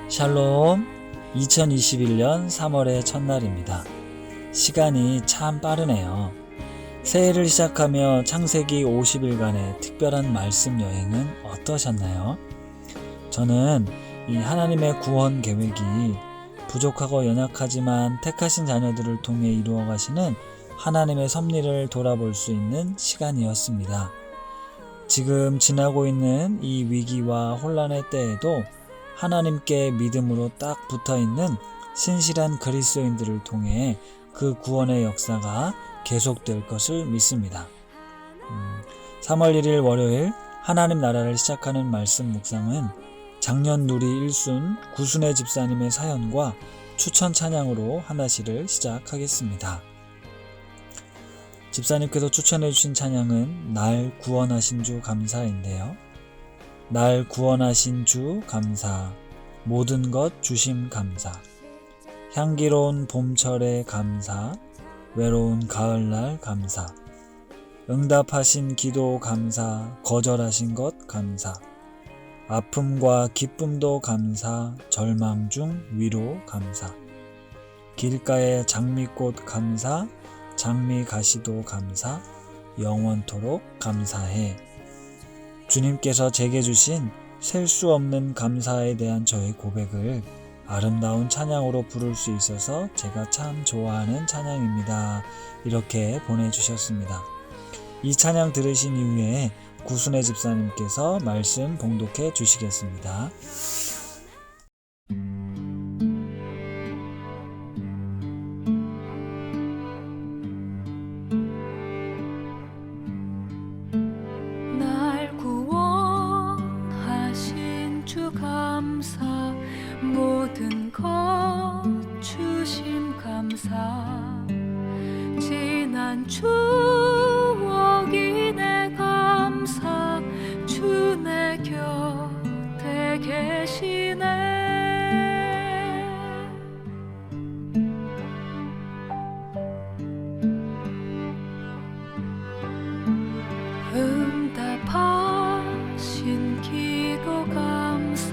샬롬. 2021년 3월의 첫날입니다. 시간이 참 빠르네요. 새해를 시작하며 창세기 50일간의 특별한 말씀 여행은 어떠셨나요? 저는 이 하나님의 구원 계획이 부족하고 연약하지만 택하신 자녀들을 통해 이루어 가시는 하나님의 섭리를 돌아볼 수 있는 시간이었습니다. 지금 지나고 있는 이 위기와 혼란의 때에도 하나님께 믿음으로 딱 붙어있는 신실한 그리스도인들을 통해 그 구원의 역사가 계속될 것을 믿습니다. 3월 1일 월요일 하나님 나라를 시작하는 말씀 묵상은 작년 누리 1순 구순의 집사님의 사연과 추천 찬양으로 하나씩을 시작하겠습니다. 집사님께서 추천해 주신 찬양은 날 구원하신 주 감사인데요. 날 구원하신 주 감사, 모든 것 주심 감사, 향기로운 봄철에 감사, 외로운 가을날 감사, 응답하신 기도 감사, 거절하신 것 감사, 아픔과 기쁨도 감사, 절망 중 위로 감사, 길가의 장미꽃 감사, 장미 가시도 감사, 영원토록 감사해. 주님께서 제게 주신 셀 수 없는 감사에 대한 저의 고백을 아름다운 찬양으로 부를 수 있어서 제가 참 좋아하는 찬양입니다. 이렇게 보내주셨습니다. 이 찬양 들으신 이후에 구순의 집사님께서 말씀 봉독해 주시겠습니다. 감사, 모든 것 주심 감사, 지난 추억이 내 감사, 주 내 곁에 계시네. 응답하신 기도 감사,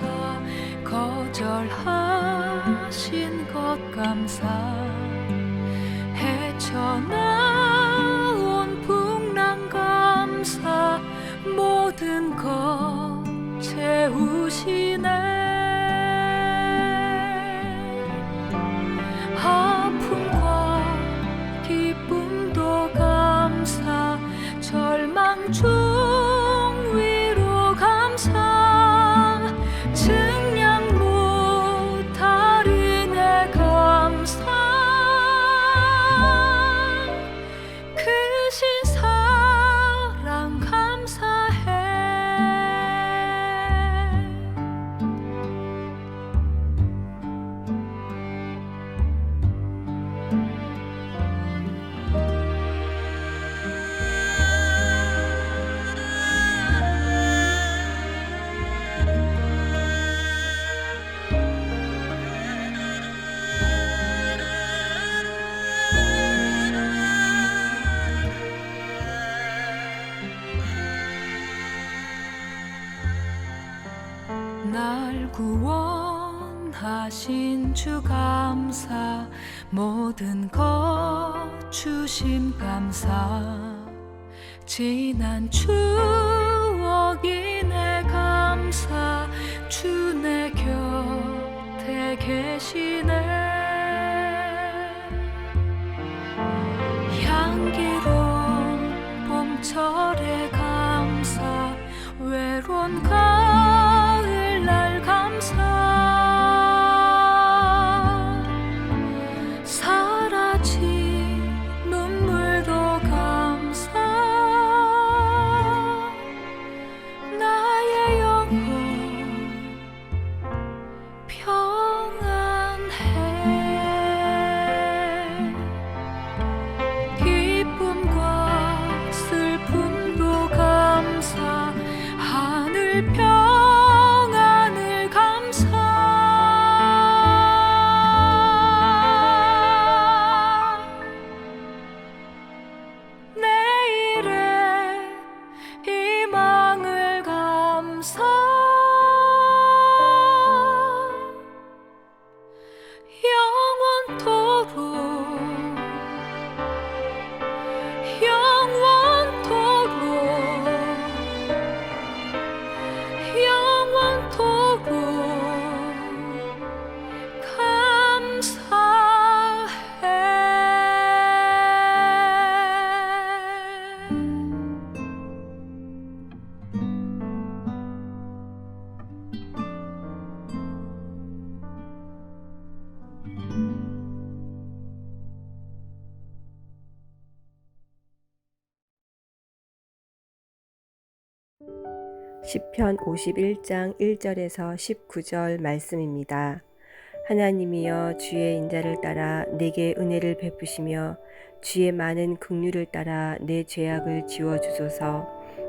거절하신 것 감사, 헤쳐나온 풍랑 감사, 모든 것 채우시네. 아픔과 기쁨도 감사, 절망 중 위로 감사, 증량 못할 은혜 감사, 크신 사랑 감사해. 날 구원하신 주 감사, 모든 것 주심 감사, 지난 추억이 내 감사, 주 내 곁에 계시네. 향기로운 봄철에 감사, 외로운 가을날 감사, 사라진 눈물도 감사, 나의 영혼 평안해. 시편 51장 1절에서 19절 말씀입니다. 하나님이여 주의 인자를 따라 내게 은혜를 베푸시며 주의 많은 긍휼을 따라 내 죄악을 지워주소서.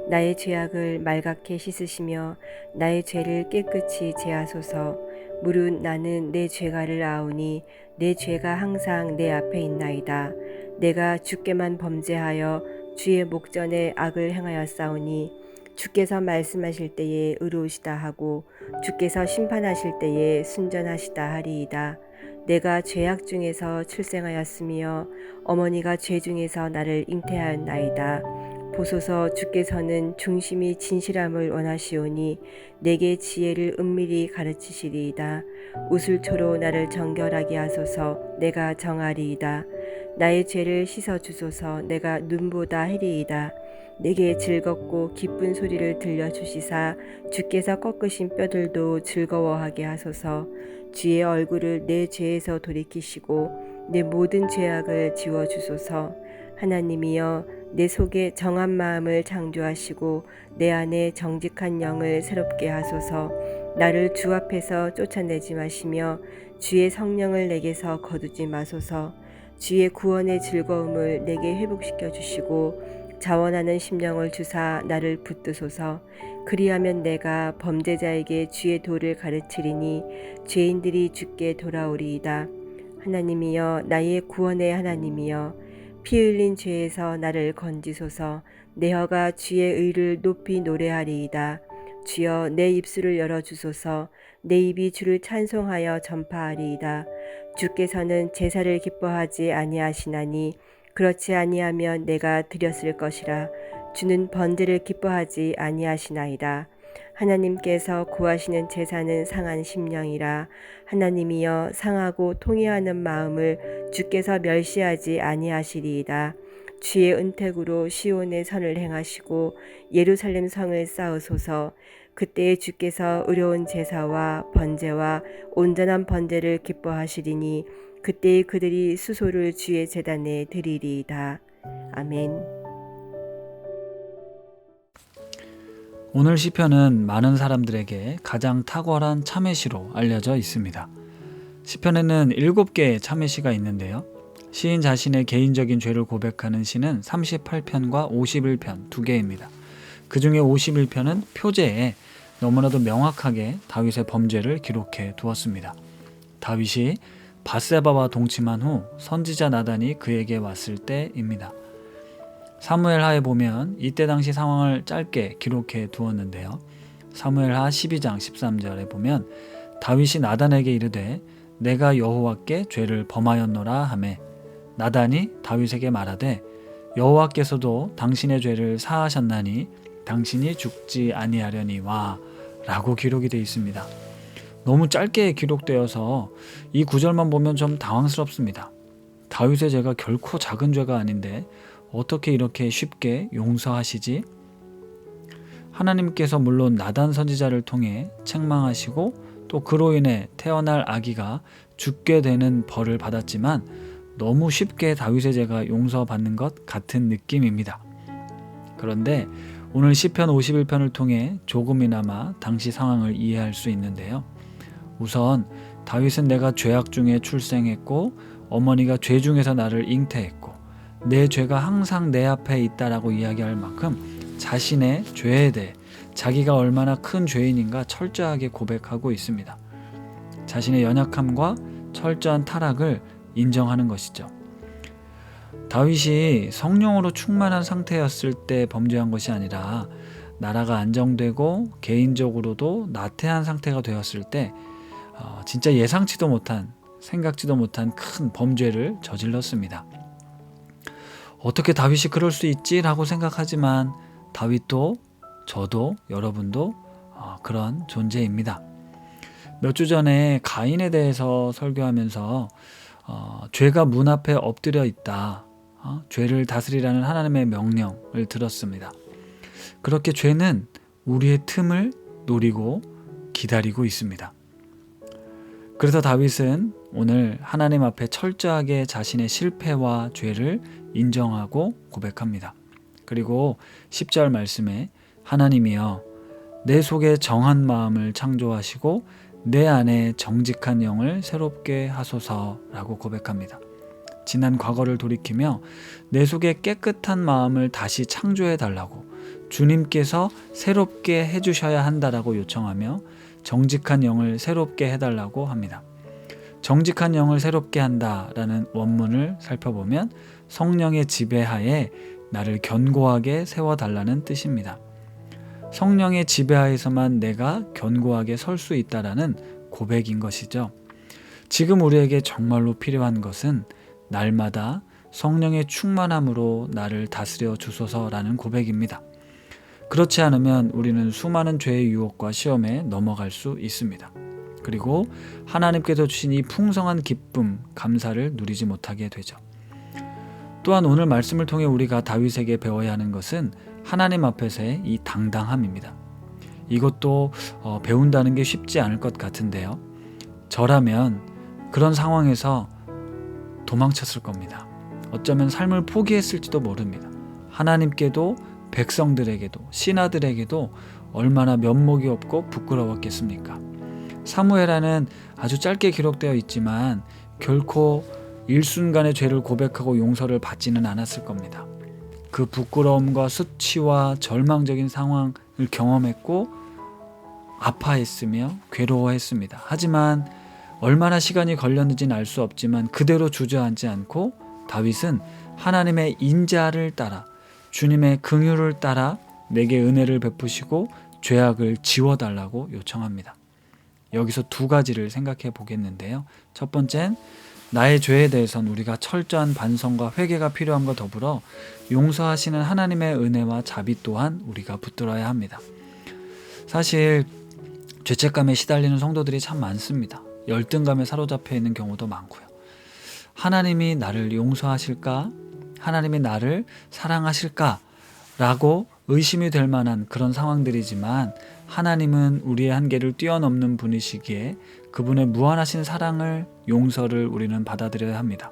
나의 죄악을 말갛게 씻으시며 나의 죄를 깨끗이 제하소서. 무릇 나는 내 죄가를 아오니 내 죄가 항상 내 앞에 있나이다. 내가 주께만 범죄하여 주의 목전에 악을 행하였사오니 주께서 말씀하실 때에 의로우시다 하고 주께서 심판하실 때에 순전하시다 하리이다. 내가 죄악 중에서 출생하였으며 어머니가 죄 중에서 나를 잉태하였나이다. 보소서 주께서는 중심이 진실함을 원하시오니 내게 지혜를 은밀히 가르치시리이다. 우슬초로 나를 정결하게 하소서. 내가 정하리이다. 나의 죄를 씻어주소서. 내가 눈보다 해리이다. 내게 즐겁고 기쁜 소리를 들려주시사 주께서 꺾으신 뼈들도 즐거워하게 하소서. 주의 얼굴을 내 죄에서 돌이키시고 내 모든 죄악을 지워주소서. 하나님이여 내 속에 정한 마음을 창조하시고 내 안에 정직한 영을 새롭게 하소서. 나를 주 앞에서 쫓아내지 마시며 주의 성령을 내게서 거두지 마소서. 주의 구원의 즐거움을 내게 회복시켜 주시고 자원하는 심령을 주사 나를 붙드소서. 그리하면 내가 범죄자에게 주의 도를 가르치리니 죄인들이 주께 돌아오리이다. 하나님이여 나의 구원의 하나님이여 피 흘린 죄에서 나를 건지소서. 내 혀가 주의 의를 높이 노래하리이다. 주여 내 입술을 열어주소서. 내 입이 주를 찬송하여 전파하리이다. 주께서는 제사를 기뻐하지 아니하시나니 그렇지 아니하면 내가 드렸을 것이라. 주는 번제를 기뻐하지 아니하시나이다. 하나님께서 구하시는 제사는 상한 심령이라. 하나님이여 상하고 통회하는 마음을 주께서 멸시하지 아니하시리이다. 주의 은택으로 시온의 선을 행하시고 예루살렘 성을 쌓으소서. 그때에 주께서 의로운 제사와 번제와 온전한 번제를 기뻐하시리니 그때에 그들이 수소를 주의 제단에 드리리이다. 아멘. 오늘 시편은 많은 사람들에게 가장 탁월한 참회시로 알려져 있습니다. 시편에는 7개의 참회시가 있는데요. 시인 자신의 개인적인 죄를 고백하는 시는 38편과 51편 2개입니다. 그 중에 51편은 표제에 너무나도 명확하게 다윗의 범죄를 기록해 두었습니다. 다윗이 밧세바와 동침한 후 선지자 나단이 그에게 왔을 때입니다. 사무엘하에 보면 이때 당시 상황을 짧게 기록해 두었는데요. 사무엘하 12장 13절에 보면 다윗이 나단에게 이르되 내가 여호와께 죄를 범하였노라 하매 나단이 다윗에게 말하되 여호와께서도 당신의 죄를 사하셨나니 당신이 죽지 아니하려니와 라고 기록이 되어 있습니다. 너무 짧게 기록되어서 이 구절만 보면 좀 당황스럽습니다. 다윗의 죄가 결코 작은 죄가 아닌데 어떻게 이렇게 쉽게 용서하시지? 하나님께서 물론 나단 선지자를 통해 책망하시고 또 그로 인해 태어날 아기가 죽게 되는 벌을 받았지만 너무 쉽게 다윗의 죄가 용서받는 것 같은 느낌입니다. 그런데 오늘 시편 51편을 통해 조금이나마 당시 상황을 이해할 수 있는데요. 우선 다윗은 내가 죄악 중에 출생했고 어머니가 죄 중에서 나를 잉태했고 내 죄가 항상 내 앞에 있다라고 이야기할 만큼 자신의 죄에 대해 자기가 얼마나 큰 죄인인가 철저하게 고백하고 있습니다. 자신의 연약함과 철저한 타락을 인정하는 것이죠. 다윗이 성령으로 충만한 상태였을 때 범죄한 것이 아니라 나라가 안정되고 개인적으로도 나태한 상태가 되었을 때 진짜 예상치도 못한 생각지도 못한 큰 범죄를 저질렀습니다. 어떻게 다윗이 그럴 수 있지? 라고 생각하지만 다윗도 저도 여러분도 그런 존재입니다. 몇 주 전에 가인에 대해서 설교하면서 죄가 문 앞에 엎드려 있다. 죄를 다스리라는 하나님의 명령을 들었습니다. 그렇게 죄는 우리의 틈을 노리고 기다리고 있습니다. 그래서 다윗은 오늘 하나님 앞에 철저하게 자신의 실패와 죄를 인정하고 고백합니다. 그리고 10절 말씀에 하나님이여 내 속에 정한 마음을 창조하시고 내 안에 정직한 영을 새롭게 하소서라고 고백합니다. 지난 과거를 돌이키며 내 속에 깨끗한 마음을 다시 창조해 달라고 주님께서 새롭게 해주셔야 한다라고 요청하며 정직한 영을 새롭게 해달라고 합니다. 정직한 영을 새롭게 한다라는 원문을 살펴보면 성령의 지배하에 나를 견고하게 세워달라는 뜻입니다. 성령의 지배하에서만 내가 견고하게 설 수 있다라는 고백인 것이죠. 지금 우리에게 정말로 필요한 것은 날마다 성령의 충만함으로 나를 다스려 주소서라는 고백입니다. 그렇지 않으면 우리는 수많은 죄의 유혹과 시험에 넘어갈 수 있습니다. 그리고 하나님께서 주신 이 풍성한 기쁨, 감사를 누리지 못하게 되죠. 또한 오늘 말씀을 통해 우리가 다윗에게 배워야 하는 것은 하나님 앞에서의 이 당당함입니다. 이것도 배운다는 게 쉽지 않을 것 같은데요. 저라면 그런 상황에서 도망쳤을 겁니다. 어쩌면 삶을 포기했을지도 모릅니다. 하나님께도 백성들에게도 신하들에게도 얼마나 면목이 없고 부끄러웠겠습니까? 사무엘하는 아주 짧게 기록되어 있지만 결코 일순간의 죄를 고백하고 용서를 받지는 않았을 겁니다. 그 부끄러움과 수치와 절망적인 상황을 경험했고 아파했으며 괴로워했습니다. 하지만 얼마나 시간이 걸렸는지는 알 수 없지만 그대로 주저앉지 않고 다윗은 하나님의 인자를 따라 주님의 긍휼을 따라 내게 은혜를 베푸시고 죄악을 지워달라고 요청합니다. 여기서 두 가지를 생각해 보겠는데요. 첫 번째는 나의 죄에 대해서는 우리가 철저한 반성과 회개가 필요함과 더불어 용서하시는 하나님의 은혜와 자비 또한 우리가 붙들어야 합니다. 사실 죄책감에 시달리는 성도들이 참 많습니다. 열등감에 사로잡혀 있는 경우도 많고요. 하나님이 나를 용서하실까? 하나님이 나를 사랑하실까? 라고 의심이 될 만한 그런 상황들이지만 하나님은 우리의 한계를 뛰어넘는 분이시기에 그분의 무한하신 사랑을, 용서를 우리는 받아들여야 합니다.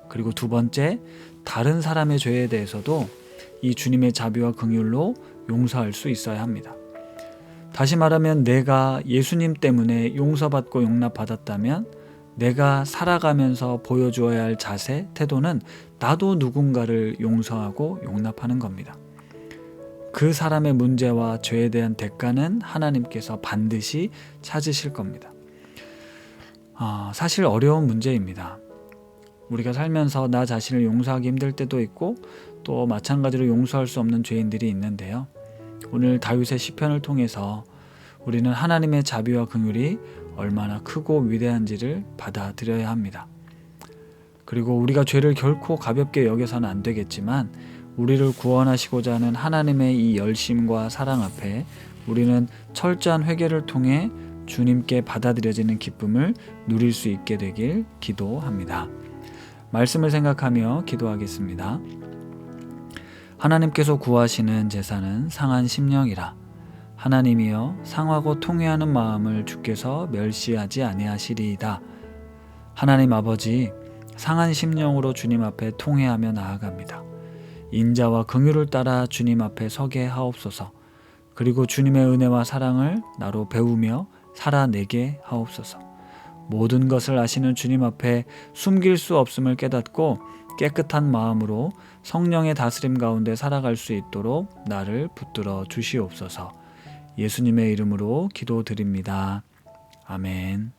그리고 두 번째, 다른 사람의 죄에 대해서도 이 주님의 자비와 긍휼로 용서할 수 있어야 합니다. 다시 말하면 내가 예수님 때문에 용서받고 용납받았다면 내가 살아가면서 보여주어야 할 자세, 태도는 나도 누군가를 용서하고 용납하는 겁니다. 그 사람의 문제와 죄에 대한 대가는 하나님께서 반드시 찾으실 겁니다. 사실 어려운 문제입니다. 우리가 살면서 나 자신을 용서하기 힘들 때도 있고 또 마찬가지로 용서할 수 없는 죄인들이 있는데요. 오늘 다윗의 시편을 통해서 우리는 하나님의 자비와 긍휼이 얼마나 크고 위대한지를 받아들여야 합니다. 그리고 우리가 죄를 결코 가볍게 여겨서는 안 되겠지만 우리를 구원하시고자 하는 하나님의 이 열심과 사랑 앞에 우리는 철저한 회개를 통해 주님께 받아들여지는 기쁨을 누릴 수 있게 되길 기도합니다. 말씀을 생각하며 기도하겠습니다. 하나님께서 구하시는 제사는 상한 심령이라. 하나님이여 상하고 통회하는 마음을 주께서 멸시하지 아니하시리이다. 하나님 아버지, 상한 심령으로 주님 앞에 통회하며 나아갑니다. 인자와 긍휼을 따라 주님 앞에 서게 하옵소서. 그리고 주님의 은혜와 사랑을 나로 배우며 살아내게 하옵소서. 모든 것을 아시는 주님 앞에 숨길 수 없음을 깨닫고 깨끗한 마음으로 성령의 다스림 가운데 살아갈 수 있도록 나를 붙들어 주시옵소서. 예수님의 이름으로 기도드립니다. 아멘.